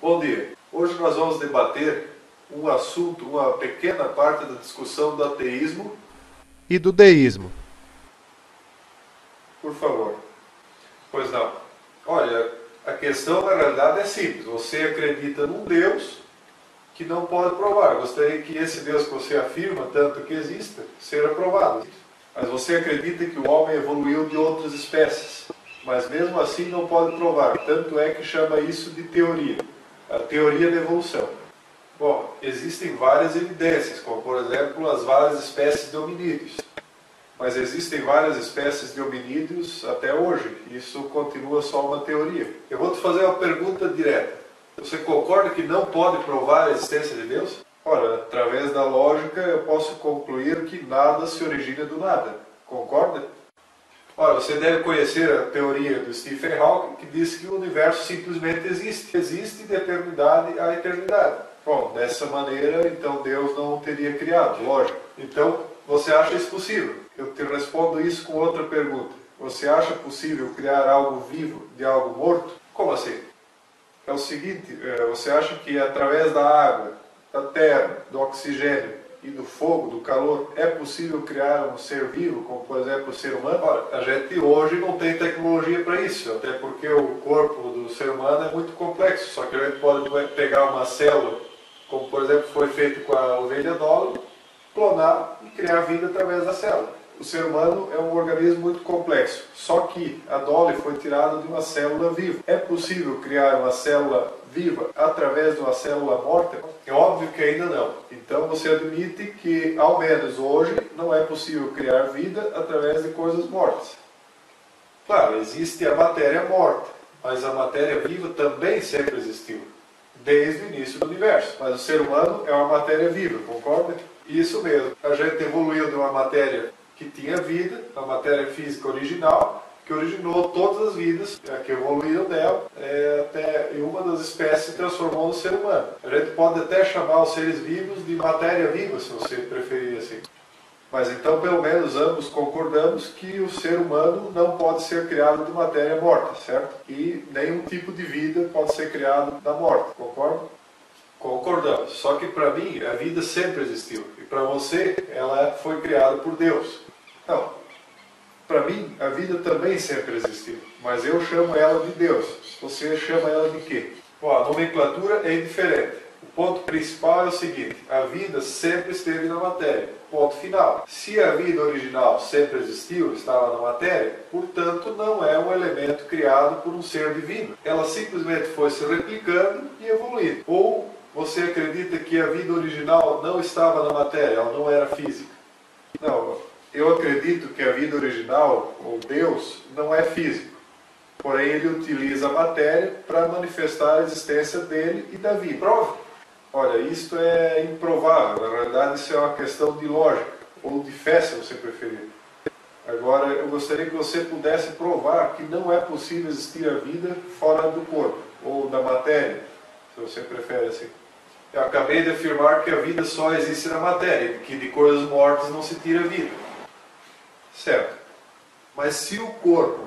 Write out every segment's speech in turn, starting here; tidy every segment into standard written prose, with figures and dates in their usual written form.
Bom dia. Hoje nós vamos debater um assunto, uma pequena parte da discussão do ateísmo E do deísmo. Por favor. Pois não. Olha, a questão na realidade é simples. Você acredita num Deus que não pode provar. Eu gostaria que esse Deus que você afirma tanto que exista, seja provado. Mas você acredita que o homem evoluiu de outras espécies. Mas mesmo assim não pode provar. Tanto é que chama isso de teoria. A teoria da evolução. Bom, existem várias evidências, como por exemplo as várias espécies de hominídeos. Mas existem várias espécies de hominídeos até hoje. Isso continua só uma teoria. Eu vou te fazer uma pergunta direta. Você concorda que não pode provar a existência de Deus? Ora, através da lógica eu posso concluir que nada se origina do nada. Concorda? Ora, você deve conhecer a teoria do Stephen Hawking, que diz que o universo simplesmente existe. Existe de eternidade a eternidade. Bom, dessa maneira, então Deus não o teria criado, lógico. Então, você acha isso possível? Eu te respondo isso com outra pergunta. Você acha possível criar algo vivo de algo morto? Como assim? É o seguinte, você acha que através da água, da terra, do oxigênio e do fogo, do calor, é possível criar um ser vivo, como por exemplo o ser humano? Ora, a gente hoje não tem tecnologia para isso, até porque o corpo do ser humano é muito complexo, só que a gente pode pegar uma célula, como por exemplo foi feito com a ovelha Dolly, clonar e criar vida através da célula. O ser humano é um organismo muito complexo, só que a Dolly foi tirada de uma célula viva. É possível criar uma célula viva através de uma célula morta? É óbvio que ainda não. Então você admite que, ao menos hoje, não é possível criar vida através de coisas mortas. Claro, existe a matéria morta, mas a matéria viva também sempre existiu, desde o início do universo. Mas o ser humano é uma matéria viva, concorda? Isso mesmo. A gente evoluiu de uma matéria que tinha vida, a matéria física original, que originou todas as vidas que evoluíram dela, até uma das espécies se transformou no ser humano. A gente pode até chamar os seres vivos de matéria viva, se você preferir assim. Mas então, pelo menos, ambos concordamos que o ser humano não pode ser criado de matéria morta, certo? E nenhum tipo de vida pode ser criado da morte, concorda? Concordamos. Só que para mim, a vida sempre existiu. E para você, ela foi criada por Deus. Não. Para mim, a vida também sempre existiu. Mas eu chamo ela de Deus. Você chama ela de quê? Bom, a nomenclatura é indiferente. O ponto principal é o seguinte: a vida sempre esteve na matéria. Ponto final. Se a vida original sempre existiu, estava na matéria, portanto não é um elemento criado por um ser divino. Ela simplesmente foi se replicando e evoluindo. Ou você acredita que a vida original não estava na matéria, ela não era física? Não, eu acredito que a vida original, ou Deus, não é físico. Porém, ele utiliza a matéria para manifestar a existência dele e da vida. Prova? Olha, isto é improvável. Na realidade, isso é uma questão de lógica, ou de fé, se você preferir. Agora, eu gostaria que você pudesse provar que não é possível existir a vida fora do corpo, ou da matéria, se você prefere assim. Eu acabei de afirmar que a vida só existe na matéria, que de coisas mortas não se tira vida. Certo. Mas se o corpo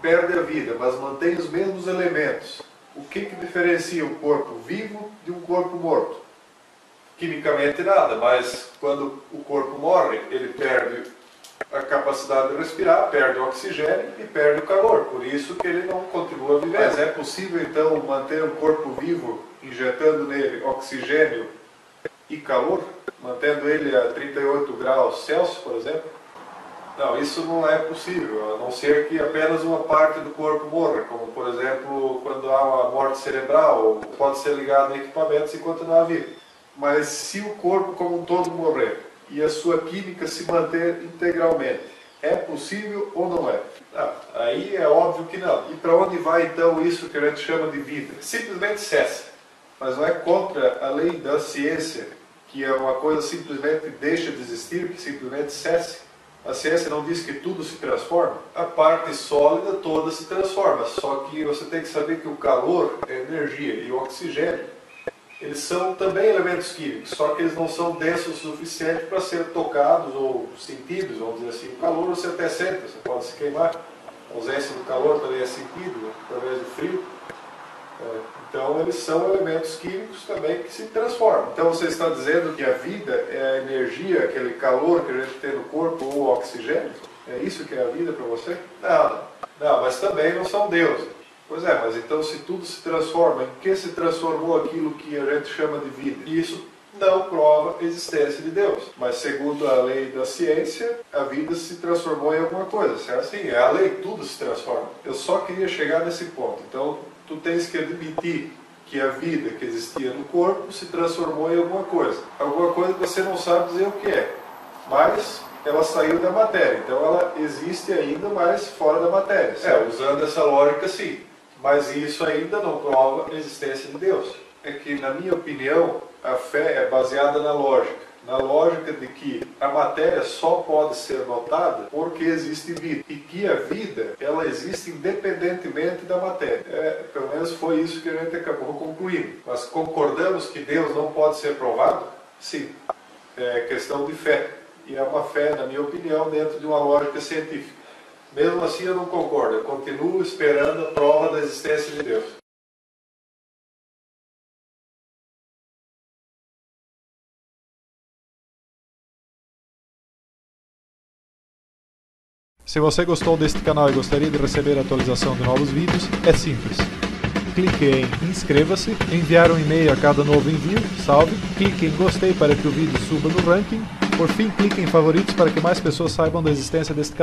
perde a vida, mas mantém os mesmos elementos, o que diferencia um corpo vivo de um corpo morto? Quimicamente nada, mas quando o corpo morre, ele perde a capacidade de respirar, perde o oxigênio e perde o calor. Por isso que ele não continua vivendo. Mas é possível então manter um corpo vivo injetando nele oxigênio e calor, mantendo ele a 38 graus Celsius, por exemplo? Não, isso não é possível, a não ser que apenas uma parte do corpo morra, como por exemplo quando há uma morte cerebral, ou pode ser ligado a equipamentos e continuar vivo. Mas se o corpo como um todo morrer e a sua química se manter integralmente, é possível ou não é? Aí é óbvio que não. E para onde vai então isso que a gente chama de vida? Simplesmente cessa. Mas não é contra a lei da ciência que é uma coisa simplesmente deixa de existir, que simplesmente cesse. A ciência não diz que tudo se transforma? A parte sólida toda se transforma, só que você tem que saber que o calor é energia e o oxigênio, eles são também elementos químicos, só que eles não são densos o suficiente para ser tocados ou sentidos, vamos dizer assim. O calor você até sente, você pode se queimar. A ausência do calor também é sentido, através do frio. Então eles são elementos químicos também que se transformam. Então você está dizendo que a vida é a energia, aquele calor que a gente tem no corpo, ou o oxigênio? É isso que é a vida para você? Não, mas também não são deuses. Pois é, mas então se tudo se transforma, em que se transformou aquilo que a gente chama de vida? Isso não prova a existência de Deus. Mas segundo a lei da ciência, a vida se transformou em alguma coisa, certo? Sim, é a lei, tudo se transforma. Eu só queria chegar nesse ponto. Então, tu tens que admitir que a vida que existia no corpo se transformou em alguma coisa. Alguma coisa que você não sabe dizer o que é. Mas ela saiu da matéria. Então ela existe ainda, mas fora da matéria. Usando essa lógica, sim. Mas isso ainda não prova a existência de Deus. É que, na minha opinião, a fé é baseada na lógica. Na lógica de que a matéria só pode ser notada porque existe vida. E que a vida, ela existe independentemente da matéria. Pelo menos foi isso que a gente acabou concluindo. Mas concordamos que Deus não pode ser provado? Sim. É questão de fé. E é uma fé, na minha opinião, dentro de uma lógica científica. Mesmo assim eu não concordo. Eu continuo esperando a prova da existência de Deus. Se você gostou deste canal e gostaria de receber a atualização de novos vídeos, é simples. Clique em inscreva-se, enviar um e-mail a cada novo envio, salve, clique em gostei para que o vídeo suba no ranking, por fim clique em favoritos para que mais pessoas saibam da existência deste canal.